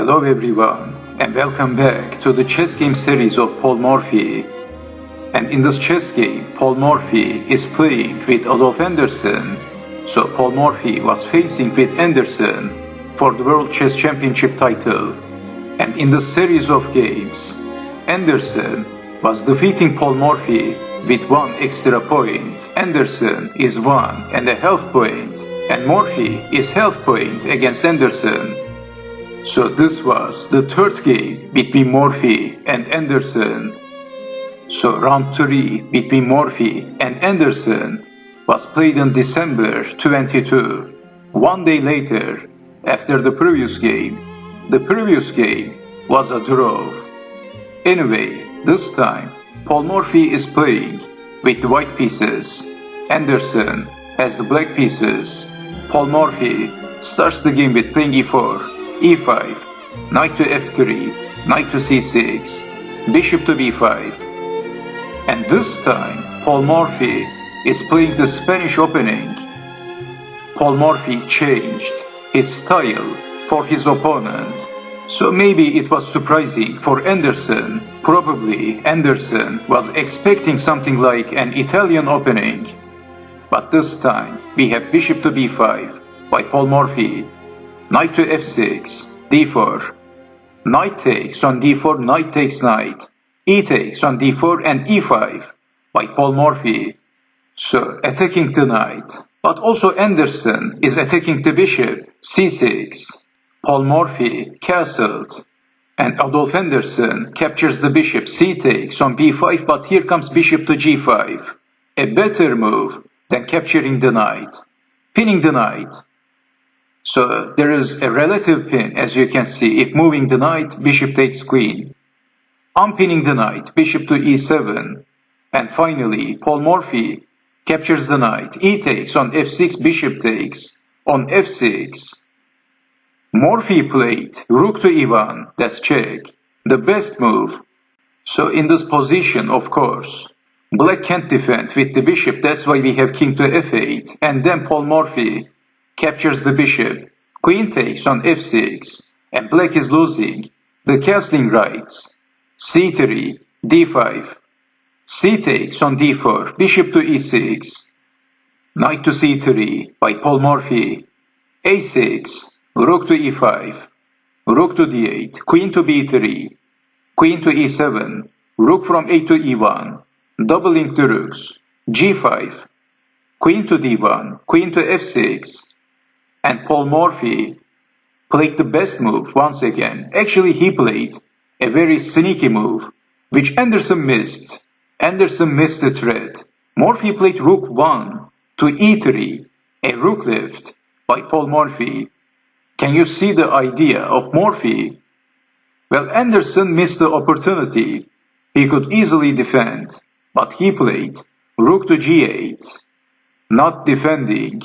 Hello everyone, and welcome back to the chess game series of Paul Morphy. And in this chess game, Paul Morphy is playing with Adolf Anderssen. So Paul Morphy was facing with Anderssen for the World Chess Championship title. And in this series of games, Anderssen was defeating Paul Morphy with 1 extra point. Anderssen is 1.5 point, and Morphy is half point against Anderssen. So this was the third game between Morphy and Anderssen. So round 3 between Morphy and Anderssen was played in December 22, 1 day later after the previous game. The previous game was a draw. Anyway, this time Paul Morphy is playing with the white pieces. Anderssen has the black pieces. Paul Morphy starts the game with playing e4. e5, knight to f3, knight to c6, bishop to b5. And this time, Paul Morphy is playing the Spanish opening. Paul Morphy changed his style for his opponent. So maybe it was surprising for Anderssen. Probably Anderssen was expecting something like an Italian opening. But this time, we have bishop to b5 by Paul Morphy. Knight to f6, d4, knight takes on d4, knight takes knight, e takes on d4 and e5 by Paul Morphy. So attacking the knight, but also Anderssen is attacking the bishop, c6. Paul Morphy castled, and Adolf Anderssen captures the bishop, c takes on b5, but here comes bishop to g5. A better move than capturing the knight, pinning the knight. So there is a relative pin, as you can see. If moving the knight, bishop takes queen. Unpinning the knight, bishop to e7. And finally, Paul Morphy captures the knight. E takes on f6, bishop takes on f6. Morphy played rook to e1, that's check. The best move. So in this position, of course, black can't defend with the bishop. That's why we have king to f8. And then Paul Morphy captures the bishop, queen takes on f6, and black is losing the castling rights. c3, d5, c takes on d4, bishop to e6, knight to c3 by Paul Morphy, a6, rook to e5, rook to d8, queen to b3, queen to e7, rook from a to e1, doubling the rooks, g5, queen to d1, queen to f6, and Paul Morphy played the best move once again. Actually, he played a very sneaky move, which Anderssen missed. Anderssen missed the threat. Morphy played rook 1 to e3, a rook left by Paul Morphy. Can you see the idea of Morphy? Well, Anderssen missed the opportunity. He could easily defend, but he played rook to g8, not defending.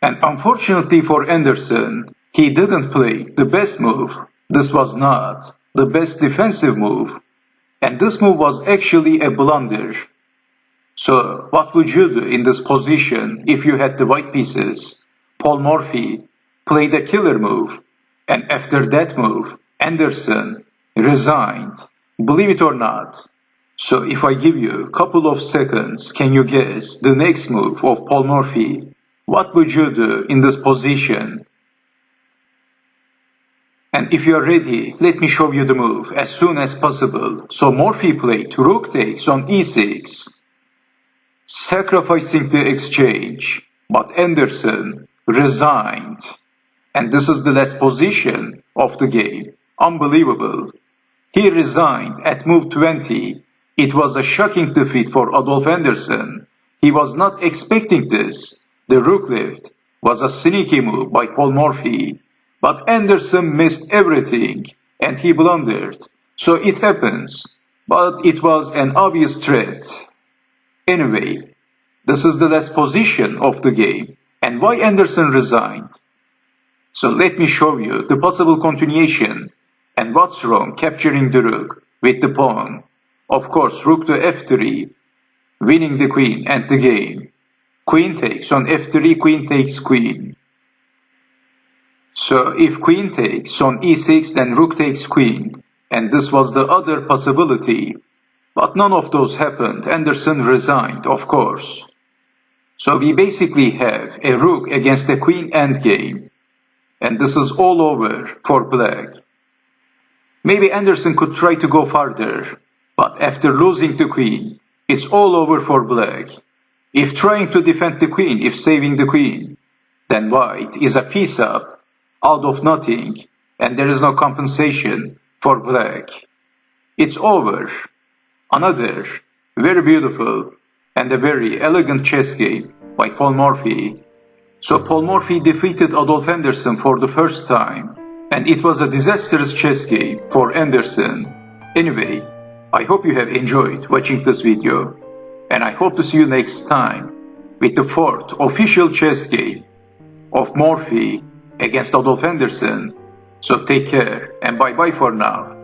And unfortunately for Anderssen, he didn't play the best move. This was not the best defensive move. And this move was actually a blunder. So what would you do in this position if you had the white pieces? Paul Morphy played a killer move. And after that move, Anderssen resigned. Believe it or not. So if I give you a couple of seconds, can you guess the next move of Paul Morphy? What would you do in this position? And if you are ready, let me show you the move as soon as possible. So Morphy played rook takes on e6, sacrificing the exchange, but Anderssen resigned. And this is the last position of the game. Unbelievable. He resigned at move 20. It was a shocking defeat for Adolf Anderssen. He was not expecting this. The rook left was a sneaky move by Paul Morphy, but Anderssen missed everything and he blundered. So it happens, but it was an obvious threat. Anyway, this is the last position of the game and why Anderssen resigned. So let me show you the possible continuation and what's wrong capturing the rook with the pawn. Of course, rook to f3, winning the queen and the game. Queen takes on f3, queen takes queen. So if queen takes on e6, then rook takes queen, and this was the other possibility. But none of those happened. Anderssen resigned, of course. So we basically have a rook against a queen endgame, and this is all over for black. Maybe Anderssen could try to go farther, but after losing the queen, it's all over for black. If trying to defend the queen, if saving the queen, then white is a piece up, out of nothing, and there is no compensation for black. It's over. Another very beautiful and a very elegant chess game by Paul Morphy. So Paul Morphy defeated Adolf Anderssen for the first time, and it was a disastrous chess game for Anderssen. Anyway, I hope you have enjoyed watching this video, and I hope to see you next time with the fourth official chess game of Morphy against Adolf Anderssen. So take care and bye bye for now.